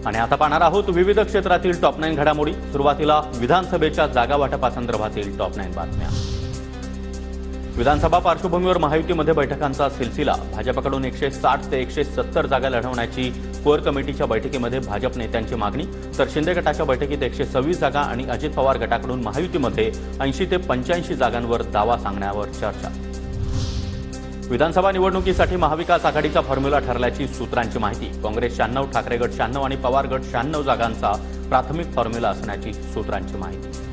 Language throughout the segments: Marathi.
आणि आता पाहणार आहोत विविध क्षेत्रातील टॉप 9 घडामोडी। सुरुवातीला विधानसभेच्या जागा वाटपासंदर्भातील टॉप 9 बातम्या। विधानसभा पार्श्वभूमीवर महायुतीमध्ये बैठकांचा सिलसिला। भाजपकडून 160 ते 170 जागा लढवण्याची कोर कमिटीच्या बैठकीमध्ये भाजप नेत्यांची मागणी, तर शिंदे गटाच्या बैठकीत 126 जागा आणि अजित पवार गटाकडून महायुतीमध्ये 80 ते 85 जागांवर दावा सांगण्यावर चर्चा। विधानसभा निवडणुकीसाठी महाविकास आघाडीचा फॉर्म्युला ठरल्याची सूत्रांची माहिती। काँग्रेस 96, ठाकरे गट 96 आणि पवार गट 96 जागांचा प्राथमिक फॉर्म्युला असण्याची सूत्रांची माहिती।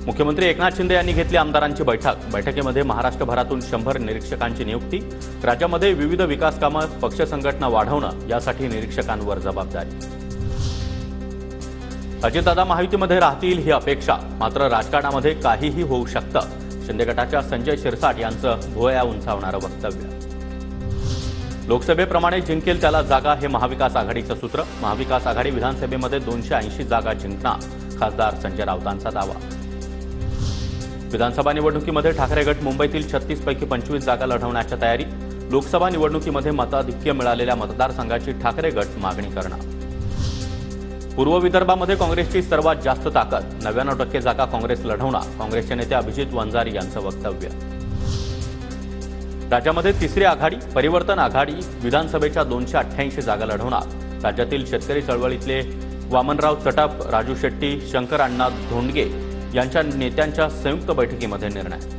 मुख्यमंत्री एकनाथ शिंदे यांनी घेतली आमदारांची बैठक। बैठकीमध्ये महाराष्ट्रभरातून 100 निरीक्षकांची नियुक्ती, राज्यामध्ये विविध विकास कामं, पक्ष संघटना वाढवणं यासाठी निरीक्षकांवर जबाबदारी। अजितदादा महायुतीमध्ये राहतील ही अपेक्षा, मात्र राजकारणामध्ये काहीही होऊ शकतं। शिंदे गटाच्या संजय शिरसाट यांचं भुवया उंचावणारं वक्तव्य। लोकसभेप्रमाणे जिंकेल त्याला जागा हे महाविकास आघाडीचं सूत्र। महाविकास आघाडी विधानसभेमध्ये 280 जागा जिंकणार, खासदार संजय राऊतांचा दावा। विधानसभा निवडणुकीमध्ये ठाकरे गट मुंबईतील 36 पैकी 25 जागा लढवण्याच्या तयारी। लोकसभा निवडणुकीमध्ये मताधिक्य मिळालेल्या मतदारसंघाची ठाकरे गट मागणी करणार। पूर्व विदर्भामध्ये काँग्रेसची सर्वात जास्त ताकद, 99% जागा काँग्रेस लढवणार, काँग्रेसचे नेते अभिजित वंजारी यांचं वक्तव्य। राज्यामध्ये तिसरी आघाडी परिवर्तन आघाडी विधानसभेच्या 288 जागा लढवणार। राज्यातील शेतकरी चळवळीतले वामनराव चटाप, राजू शेट्टी, शंकर अण्णा धोंडगे यांच्या नेत्यांच्या संयुक्त बैठकीमध्ये निर्णय।